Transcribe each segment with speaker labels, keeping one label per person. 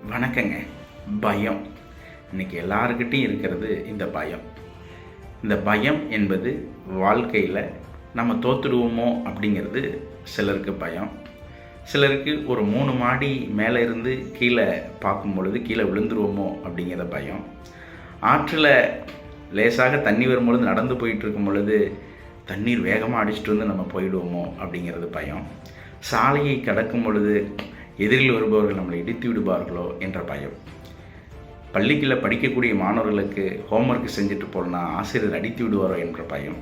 Speaker 1: வணக்கங்க. பயம் இன்றைக்கி எல்லாருக்கிட்டையும் இருக்கிறது இந்த பயம். இந்த பயம் என்பது வாழ்க்கையில் நம்ம தோற்றுடுவோமோ அப்படிங்கிறது சிலருக்கு பயம். சிலருக்கு ஒரு 3 மாடி மேலே இருந்து கீழே பார்க்கும் பொழுது கீழே விழுந்துருவோமோ அப்படிங்கிற பயம். ஆற்றில் லேசாக தண்ணி வரும்பொழுது நடந்து போயிட்டுருக்கும் பொழுது தண்ணீர் வேகமாக அடிச்சுட்டு வந்து நம்ம போயிடுவோமோ அப்படிங்கிறது பயம். சாலையை கடக்கும் பொழுது எதிரில் வருபவர்கள் நம்மளை இடித்து விடுவார்களோ என்ற பயம். பள்ளிக்குள்ளே படிக்கக்கூடிய மாணவர்களுக்கு ஹோம்ஒர்க் செஞ்சுட்டு போனால் ஆசிரியர் அடித்து விடுவாரோ என்ற பயம்.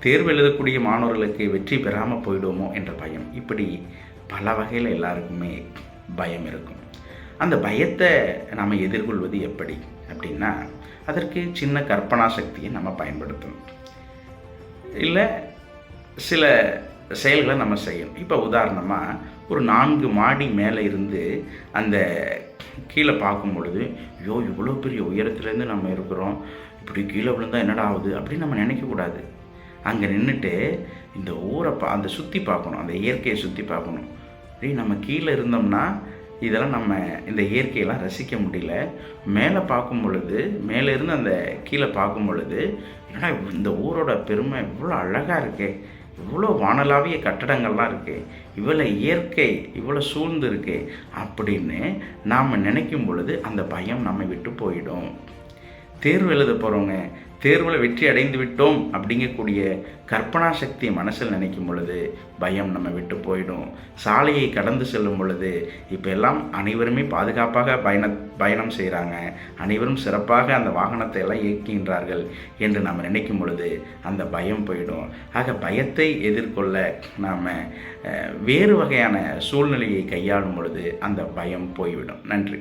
Speaker 1: தேர்வு எழுதக்கூடிய மாணவர்களுக்கு வெற்றி பெறாமல் போயிடுவோமோ என்ற பயம். இப்படி பல வகையில் எல்லாருக்குமே பயம் இருக்கும். அந்த பயத்தை நம்ம எதிர்கொள்வது எப்படி அப்படின்னா, அதற்கு சின்ன கற்பனா சக்தியை நம்ம பயன்படுத்தணும். இல்லை சில செயல்களை நம்ம செய்யணும். இப்போ உதாரணமாக ஒரு 4 மாடி மேலே இருந்து அந்த கீழே பார்க்கும் பொழுது, ஐயோ இவ்வளோ பெரிய உயரத்துலேருந்து நம்ம இருக்கிறோம், இப்படி கீழே விழுந்தால் என்னடா ஆகுது அப்படின்னு நம்ம நினைக்கக்கூடாது. அங்கே நின்றுட்டு இந்த ஊரை அந்த சுற்றி பார்க்கணும், அந்த இயற்கையை சுற்றி பார்க்கணும். அப்படி நம்ம கீழே இருந்தோம்னா இதெல்லாம் நம்ம இந்த இயற்கையெல்லாம் ரசிக்க முடியல. மேலே பார்க்கும் பொழுது, மேலே இருந்து அந்த கீழே பார்க்கும் பொழுது, ஏன்னா இந்த ஊரோட பெருமை இவ்வளோ அழகாக இருக்கே, இவ்வளோ வானளாவிய கட்டடங்கள்லாம் இருக்குது, இவ்வளோ இயற்கை இவ்வளோ சூழ்ந்து இருக்கு அப்படின்னு நாம் நினைக்கும் பொழுது அந்த பயம் நம்மை விட்டு போயிடும். தேர்வு எழுத போகிறவங்க தேர்வில் வெற்றி அடைந்து விட்டோம் அப்படிங்கக்கூடிய கற்பனா சக்தியை மனசில் நினைக்கும் பொழுது பயம் நம்ம விட்டு போயிடும். சாலையை கடந்து செல்லும் பொழுது இப்போ எல்லாம் அனைவருமே பாதுகாப்பாக பயணம் செய்கிறாங்க, அனைவரும் சிறப்பாக அந்த வாகனத்தை எல்லாம் இயக்குகின்றார்கள் என்று நாம் நினைக்கும் பொழுது அந்த பயம் போயிடும். ஆக பயத்தை எதிர்கொள்ள நாம் வேறு வகையான சூழ்நிலையை கையாளும் பொழுது அந்த பயம் போய்விடும். நன்றி.